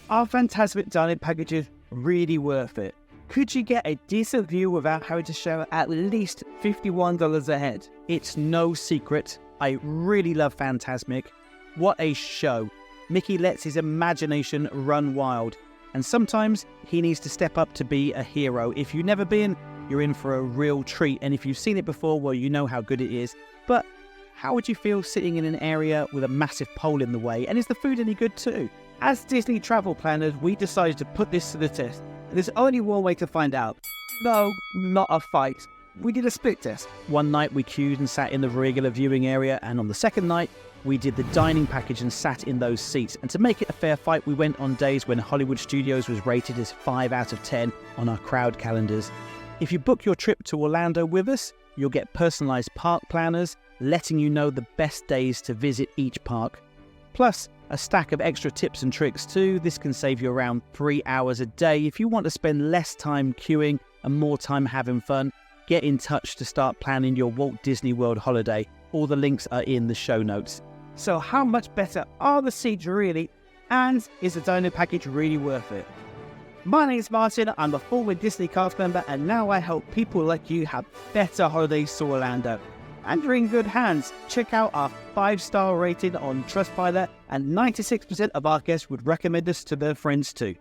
Are Fantasmic Dining Packages really worth it? Could you get a decent view without having to shell at least $51 a head? It's no secret, I really love Fantasmic. What a show. Mickey lets his imagination run wild. And sometimes he needs to step up to be a hero. If you've never been, you're in for a real treat. And if you've seen it before, well, you know how good it is. But how would you feel sitting in an area with a massive pole in the way? And is the food any good too? As Disney travel planners, we decided to put this to the test. And there's only one way to find out. No, not a fight. We did a split test. One night we queued and sat in the regular viewing area, and on the second night, we did the dining package and sat in those seats. And to make it a fair fight, we went on days when Hollywood Studios was rated as 5 out of 10 on our crowd calendars. If you book your trip to Orlando with us, you'll get personalised park planners, letting you know the best days to visit each park. Plus, a stack of extra tips and tricks too. This can save you around 3 hours a day. If you want to spend less time queuing and more time having fun, get in touch to start planning your Walt Disney World holiday. All the links are in the show notes. So how much better are the seats really? And is the dining package really worth it? My name is Martin, I'm a former Disney cast member, and now I help people like you have better holidays to Orlando. And you're in good hands. Check out our 5-star rating on Trustpilot, and 96% of our guests would recommend us to their friends too.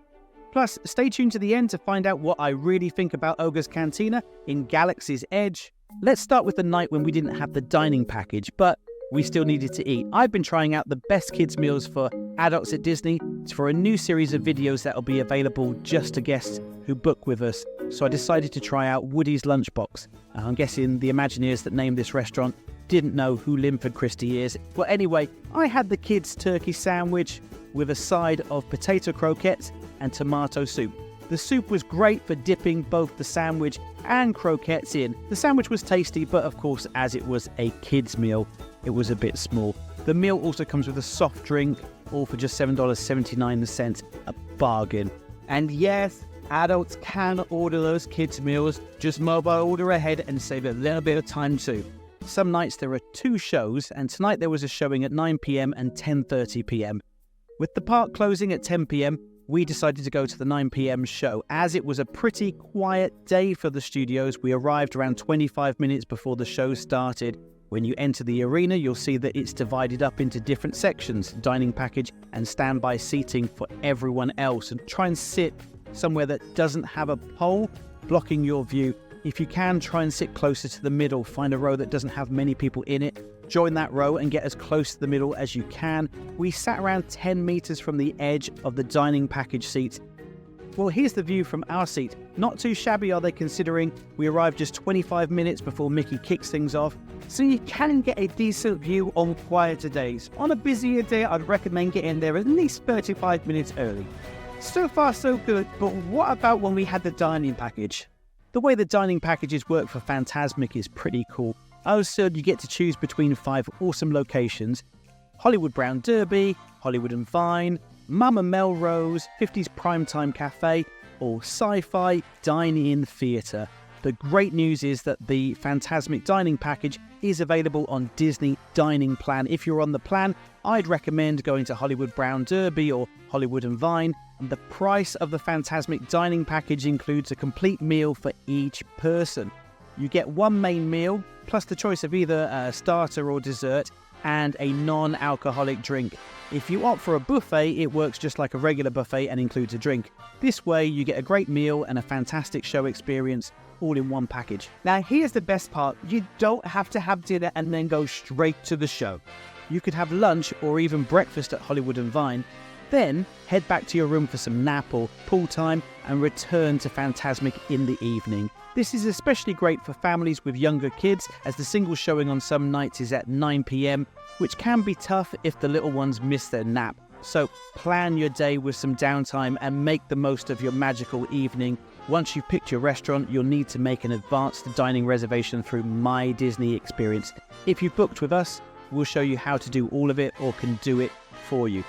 Plus, stay tuned to the end to find out what I really think about Ogre's Cantina in Galaxy's Edge. Let's start with the night when we didn't have the dining package, but we still needed to eat. I've been trying out the best kids meals for adults at Disney. It's for a new series of videos that will be available just to guests who book with us. So I decided to try out Woody's Lunchbox. I'm guessing the Imagineers that named this restaurant didn't know who Linford Christie is. Well, anyway, I had the kids' turkey sandwich with a side of potato croquettes and tomato soup. The soup was great for dipping both the sandwich and croquettes in. The sandwich was tasty, but of course, as it was a kids' meal, it was a bit small. The meal also comes with a soft drink, all for just $7.79, a bargain. And yes, adults can order those kids' meals, just mobile order ahead and save a little bit of time too. Some nights there are 2 shows, and tonight there was a showing at 9 p.m. and 10:30 p.m. With the park closing at 10 p.m, we decided to go to the 9 p.m. show. As it was a pretty quiet day for the studios, we arrived around 25 minutes before the show started. When you enter the arena, you'll see that it's divided up into different sections, dining package and standby seating for everyone else. And try and sit somewhere that doesn't have a pole blocking your view. If you can, try and sit closer to the middle. Find a row that doesn't have many people in it. Join that row and get as close to the middle as you can. We sat around 10 meters from the edge of the dining package seats. Well, here's the view from our seat. Not too shabby, are they, considering we arrived just 25 minutes before Mickey kicks things off. So you can get a decent view on quieter days. On a busier day, I'd recommend getting there at least 35 minutes early. So far, so good, but what about when we had the dining package? The way the dining packages work for Fantasmic is pretty cool. I was told you get to choose between 5 awesome locations: Hollywood Brown Derby, Hollywood and Vine, Mama Melrose, 50s Primetime Cafe, or Sci-Fi Dine-In Theatre. The great news is that the Fantasmic Dining Package is available on Disney Dining Plan. If you're on the plan, I'd recommend going to Hollywood Brown Derby or Hollywood and Vine. And the price of the Fantasmic Dining Package includes a complete meal for each person. You get one main meal, plus the choice of either a starter or dessert, and a non-alcoholic drink. If you opt for a buffet, it works just like a regular buffet and includes a drink. This way, you get a great meal and a fantastic show experience all in one package. Now, here's the best part. You don't have to have dinner and then go straight to the show. You could have lunch or even breakfast at Hollywood and Vine, then head back to your room for some nap or pool time and return to Fantasmic in the evening. This is especially great for families with younger kids, as the single showing on some nights is at 9 p.m, which can be tough if the little ones miss their nap. So plan your day with some downtime and make the most of your magical evening. Once you've picked your restaurant, you'll need to make an advanced dining reservation through My Disney Experience. If you've booked with us, we'll show you how to do all of it or can do it for you.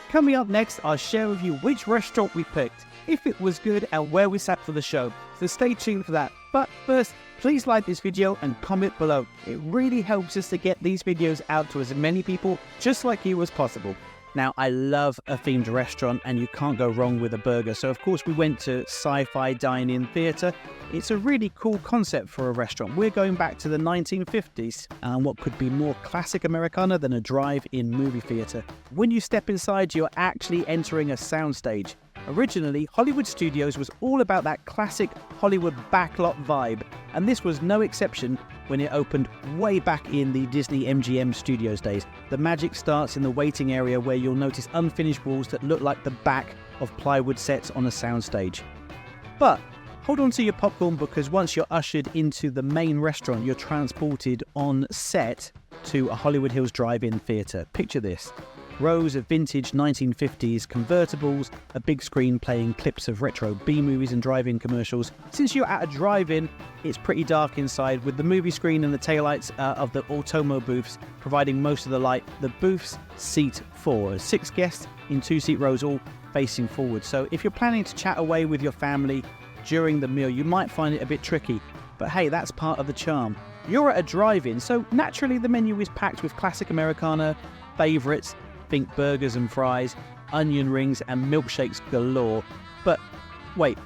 Coming up next, I'll share with you which restaurant we picked, if it was good, and where we sat for the show. So stay tuned for that. But first, please like this video and comment below. It really helps us to get these videos out to as many people just like you as possible. Now, I love a themed restaurant and you can't go wrong with a burger. So, of course, we went to Sci-Fi Dine-In Theatre. It's a really cool concept for a restaurant. We're going back to the 1950s and what could be more classic Americana than a drive-in movie theatre. When you step inside, you're actually entering a soundstage. Originally, Hollywood Studios was all about that classic Hollywood backlot vibe, and this was no exception when it opened way back in the Disney MGM Studios days. The magic starts in the waiting area where you'll notice unfinished walls that look like the back of plywood sets on a soundstage. But hold on to your popcorn, because once you're ushered into the main restaurant, you're transported on set to a Hollywood Hills drive-in theatre. Picture this. Rows of vintage 1950s convertibles, a big screen playing clips of retro B-movies and drive-in commercials. Since you're at a drive-in, it's pretty dark inside, with the movie screen and the taillights of the Automo booths providing most of the light. The booths seat 4, 6 guests in 2-seat rows, all facing forward. So if you're planning to chat away with your family during the meal, you might find it a bit tricky. But hey, that's part of the charm. You're at a drive-in, so naturally the menu is packed with classic Americana favourites. Think burgers and fries, onion rings and milkshakes galore. But wait,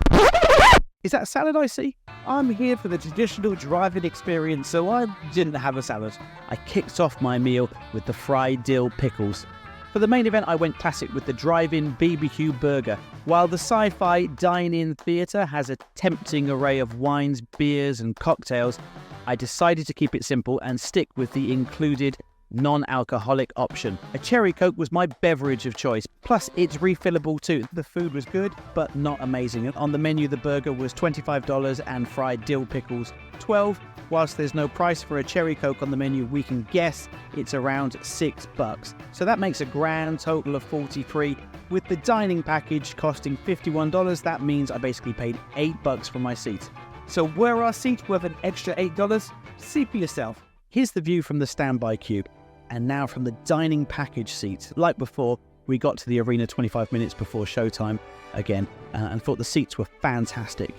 is that salad I see? I'm here for the traditional drive-in experience, so I didn't have a salad. I kicked off my meal with the fried dill pickles. For the main event, I went classic with the drive-in BBQ burger. While the Sci-Fi Dine-In Theatre has a tempting array of wines, beers and cocktails, I decided to keep it simple and stick with the included non-alcoholic option. A cherry coke was my beverage of choice, plus it's refillable too. The food was good, but not amazing. On the menu, the burger was $25 and fried dill pickles $12. Whilst there's no price for a cherry coke on the menu, we can guess it's around $6. So that makes a grand total of $43. With the dining package costing $51, that means I basically paid $8 for my seat. So were our seats worth an extra $8? See for yourself. Here's the view from the standby cube. And now from the dining package seats. Like before, we got to the arena 25 minutes before showtime again and thought the seats were fantastic,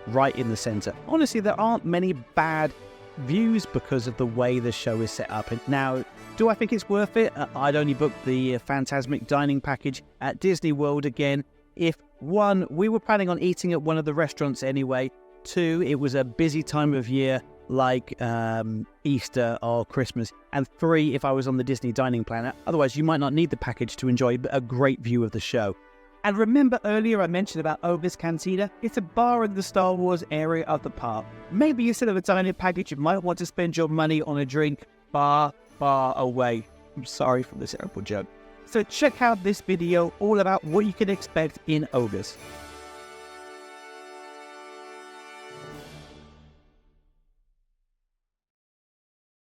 right in the center. Honestly, there aren't many bad views because of the way the show is set up. And now, do I think it's worth it? I'd only booked the Fantasmic Dining Package at Disney World again. If 1, we were planning on eating at one of the restaurants anyway. 2, it was a busy time of year, like Easter or Christmas. And 3, if I was on the Disney dining plan. Otherwise, you might not need the package to enjoy a great view of the show. And remember earlier I mentioned about Oga's Cantina? It's a bar in the Star Wars area of the park. Maybe instead of a dining package, you might want to spend your money on a drink far, far away. I'm sorry for this terrible joke. So check out this video all about what you can expect in Oga's.